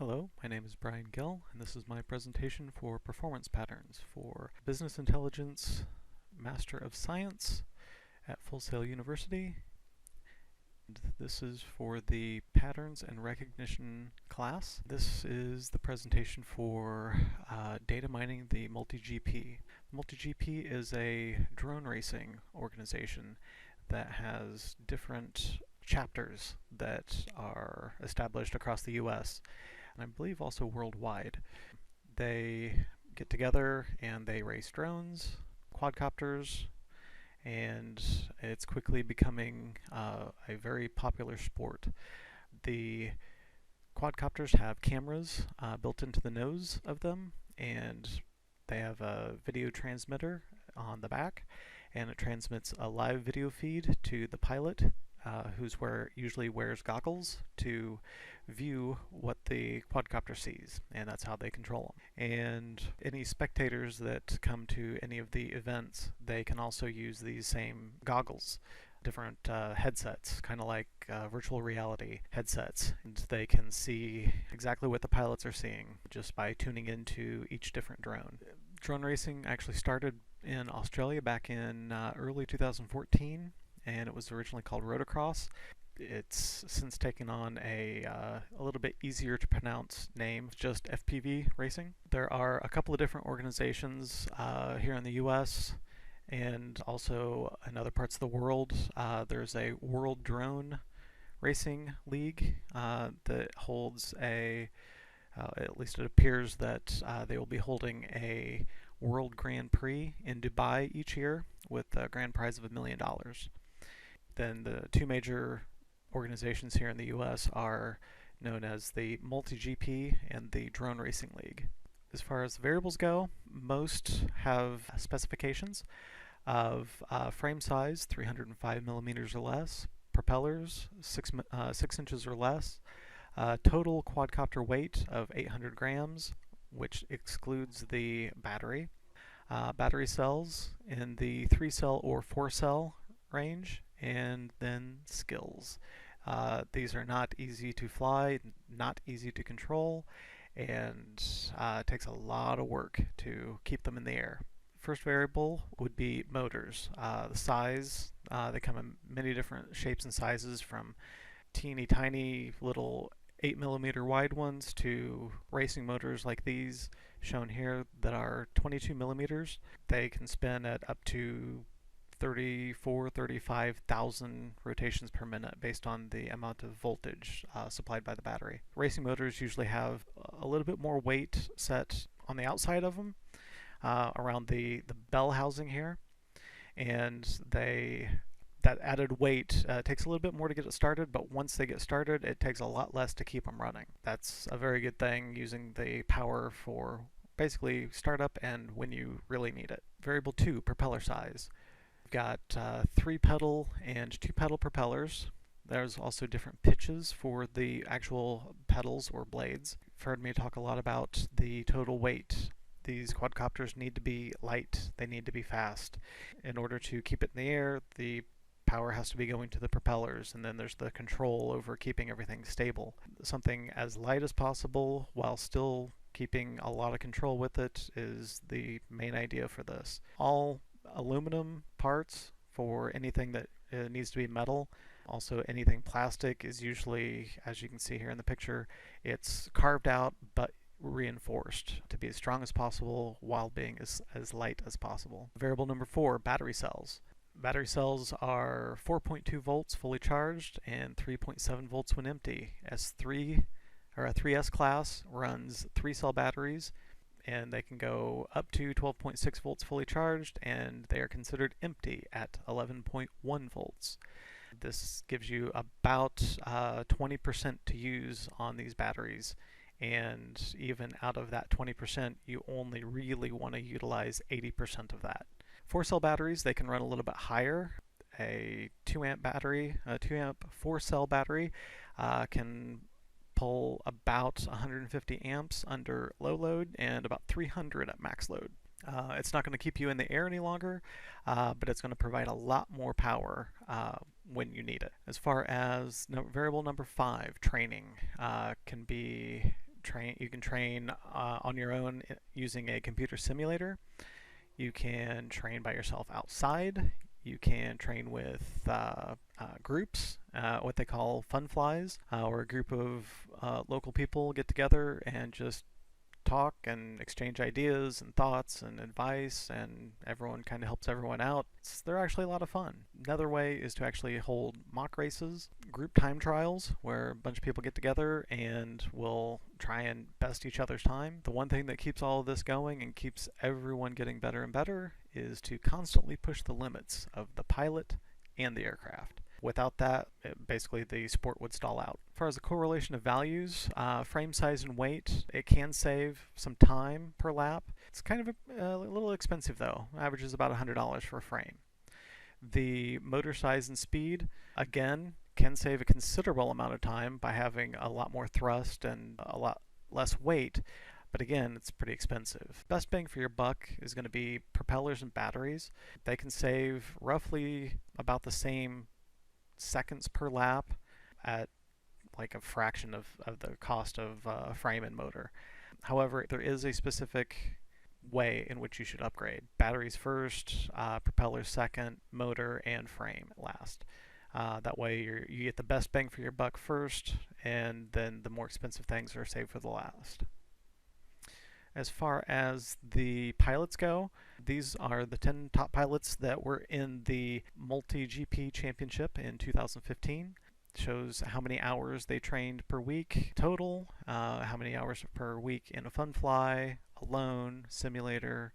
Hello, my name is Brian Gill, and this is my presentation for performance patterns for Business Intelligence Master of Science at Full Sail University. And this is for the Patterns and Recognition class. This is the presentation for data mining the MultiGP. MultiGP is a drone racing organization that has different chapters that are established across the US and I believe also worldwide. They get together and they race drones, quadcopters, and it's quickly becoming a very popular sport. The quadcopters have cameras built into the nose of them, and they have a video transmitter on the back, and it transmits a live video feed to the pilot, usually wears goggles to view what the quadcopter sees, and that's how they control them. And any spectators that come to any of the events, they can also use these same goggles, different headsets, kind of like virtual reality headsets, and they can see exactly what the pilots are seeing just by tuning into each different drone. Drone racing actually started in Australia back in early 2014, and it was originally called rotocross. It's since taken on a little bit easier to pronounce name, just FPV racing. There are a couple of different organizations here in the US and also in other parts of the world. There's a World Drone Racing League that holds at least it appears that they will be holding a World Grand Prix in Dubai each year with a grand prize of $1 million. Then the two major organizations here in the US are known as the MultiGP and the Drone Racing League. As far as variables go, most have specifications of frame size 305 millimeters or less, propellers 6 inches or less, total quadcopter weight of 800 grams, which excludes the battery, battery cells in the 3-cell or 4-cell range, and then skills. These are not easy to fly, not easy to control, and it takes a lot of work to keep them in the air. First variable would be motors. The size, they come in many different shapes and sizes, from teeny tiny little 8mm wide ones to racing motors like these shown here that are 22 millimeters. They can spin at up to 35,000 rotations per minute based on the amount of voltage supplied by the battery. Racing motors usually have a little bit more weight set on the outside of them, around the bell housing here, and that added weight takes a little bit more to get it started, but once they get started, it takes a lot less to keep them running. That's a very good thing, using the power for basically startup and when you really need it. Variable 2, propeller size. We've got 3-pedal and 2-pedal propellers. There's also different pitches for the actual pedals or blades. You've heard me talk a lot about the total weight. These quadcopters need to be light, they need to be fast. In order to keep it in the air, the power has to be going to the propellers, and then there's the control over keeping everything stable. Something as light as possible while still keeping a lot of control with it is the main idea for this. All aluminum parts for anything that needs to be metal. Also, anything plastic is usually, as you can see here in the picture, it's carved out but reinforced to be as strong as possible while being as light as possible. Variable number 4, battery cells. Battery cells are 4.2 volts fully charged and 3.7 volts when empty. S3 or a 3S class runs 3-cell batteries, and they can go up to 12.6 volts fully charged, and they are considered empty at 11.1 volts. This gives you about 20% to use on these batteries, and even out of that 20%, you only really want to utilize 80% of that. 4-cell batteries, they can run a little bit higher. A 2-amp battery, a 2-amp 4-cell battery can pull about 150 amps under low load and about 300 at max load. It's not going to keep you in the air any longer, but it's going to provide a lot more power when you need it. As far as variable number 5, training, can be You can train on your own using a computer simulator. You can train by yourself outside. You can train with groups, what they call fun flies, where a group of local people get together and just talk and exchange ideas and thoughts and advice, and everyone kind of helps everyone out. They're actually a lot of fun. Another way is to actually hold mock races, group time trials, where a bunch of people get together and will try and best each other's time. The one thing that keeps all of this going and keeps everyone getting better and better is to constantly push the limits of the pilot and the aircraft. Without that, basically the sport would stall out. As far as the correlation of values, frame size and weight, it can save some time per lap. It's kind of a little expensive though. Averages about $100 for a frame. The motor size and speed, again, can save a considerable amount of time by having a lot more thrust and a lot less weight. But again, it's pretty expensive. Best bang for your buck is going to be propellers and batteries. They can save roughly about the same seconds per lap at like a fraction of the cost of frame and motor. However, there is a specific way in which you should upgrade. Batteries first, propellers second, motor and frame last. That way you get the best bang for your buck first, and then the more expensive things are saved for the last. As far as the pilots go, these are the 10 top pilots that were in the MultiGP championship in 2015. It shows how many hours they trained per week total, how many hours per week in a fun fly, alone, simulator,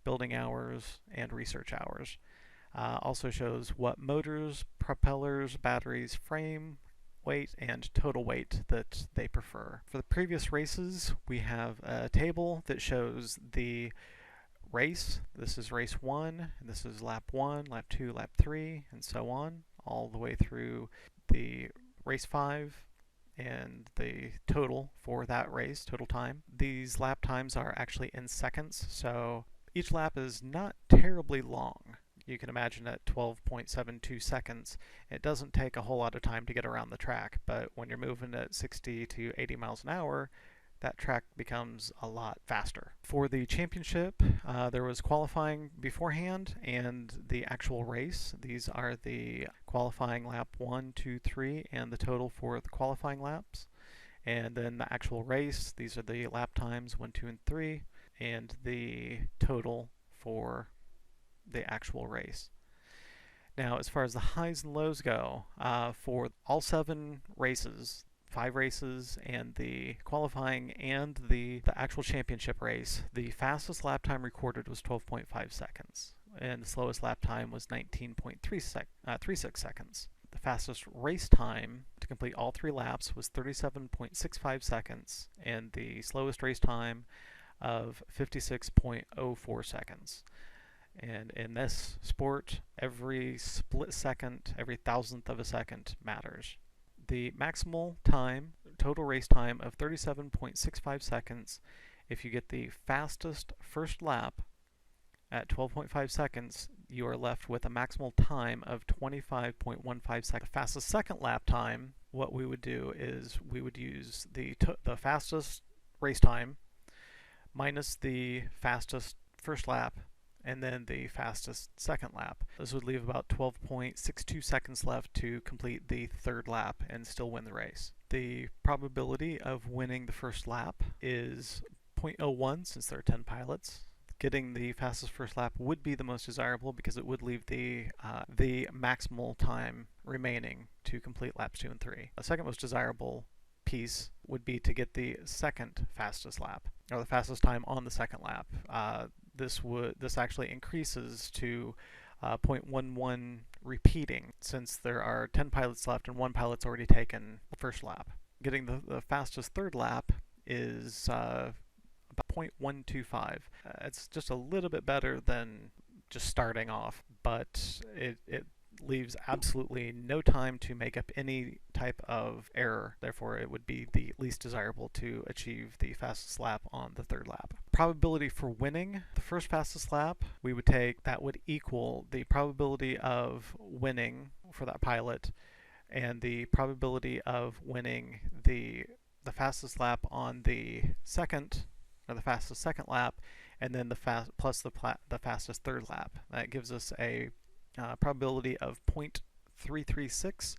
building hours, and research hours. Also shows what motors, propellers, batteries, frame, weight, and total weight that they prefer. For the previous races, we have a table that shows the race. This is race 1, and this is lap 1, lap 2, lap 3, and so on, all the way through the race 5 and the total for that race, total time. These lap times are actually in seconds, so each lap is not terribly long. You can imagine at 12.72 seconds, it doesn't take a whole lot of time to get around the track, but when you're moving at 60 to 80 miles an hour, that track becomes a lot faster. For the championship, there was qualifying beforehand and the actual race. These are the qualifying lap 1, 2, 3, and the total for the qualifying laps. And then the actual race, these are the lap times 1, 2, and 3, and the total for the actual race. Now, as far as the highs and lows go, for all 7 races, 5 races, and the qualifying and the actual championship race, the fastest lap time recorded was 12.5 seconds, and the slowest lap time was 19.36 seconds. The fastest race time to complete all 3 laps was 37.65 seconds, and the slowest race time of 56.04 seconds. And in this sport, every split second, every thousandth of a second matters. The maximal time, total race time of 37.65 seconds, if you get the fastest first lap at 12.5 seconds, you are left with a maximal time of 25.15 seconds. The fastest second lap time, what we would do is we would use the fastest race time minus the fastest first lap, and then the fastest second lap. This would leave about 12.62 seconds left to complete the third lap and still win the race. The probability of winning the first lap is 0.01 since there are 10 pilots. Getting the fastest first lap would be the most desirable because it would leave the maximal time remaining to complete laps 2 and 3. The second most desirable piece would be to get the second fastest lap, or the fastest time on the second lap. This actually increases to 0.11 repeating, since there are 10 pilots left and 1 pilot's already taken the first lap. Getting the fastest third lap is about 0.125. It's just a little bit better than just starting off, but it leaves absolutely no time to make up any type of error. Therefore, it would be the least desirable to achieve the fastest lap on the third lap. Probability for winning the first fastest lap, we would take, that would equal the probability of winning for that pilot and the probability of winning the the fastest lap on the second, or the fastest second lap, and then the fastest third lap. That gives us a probability of 0.336,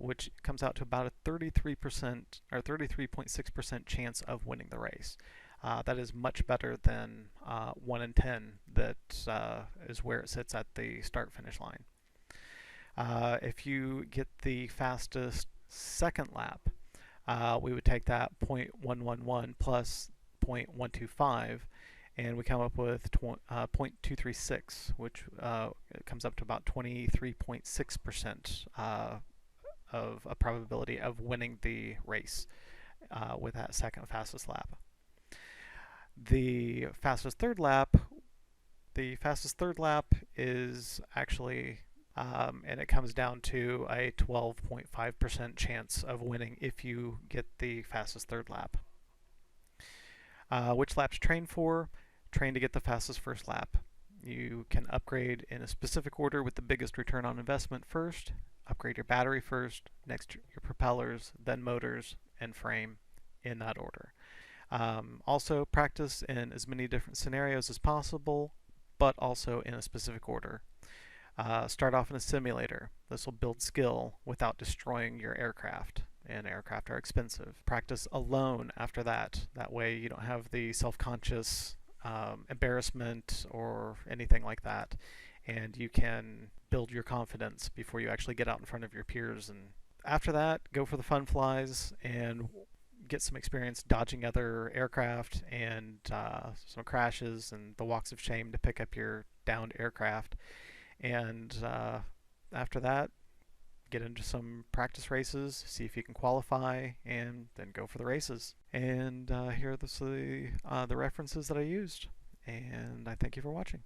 which comes out to about a 33% or 33.6% chance of winning the race. That is much better than 1 in 10 that is where it sits at the start-finish line. If you get the fastest second lap, we would take that 0.111 plus 0.125, and we come up with 0.236, which comes up to about 23.6% of a probability of winning the race with that second fastest lap. The fastest third lap is actually, and it comes down to a 12.5% chance of winning if you get the fastest third lap. Which laps train for? Train to get the fastest first lap. You can upgrade in a specific order with the biggest return on investment first, upgrade your battery first, next your propellers, then motors and frame, in that order. Also practice in as many different scenarios as possible, but also in a specific order. Start off in a simulator. This will build skill without destroying your aircraft, and aircraft are expensive. Practice alone after that. That way you don't have the self-conscious embarrassment or anything like that, and you can build your confidence before you actually get out in front of your peers. And after that, go for the fun flies and get some experience dodging other aircraft and some crashes and the walks of shame to pick up your downed aircraft. And after that, get into some practice races, see if you can qualify, and then go for the races. And here are the references that I used, and I thank you for watching.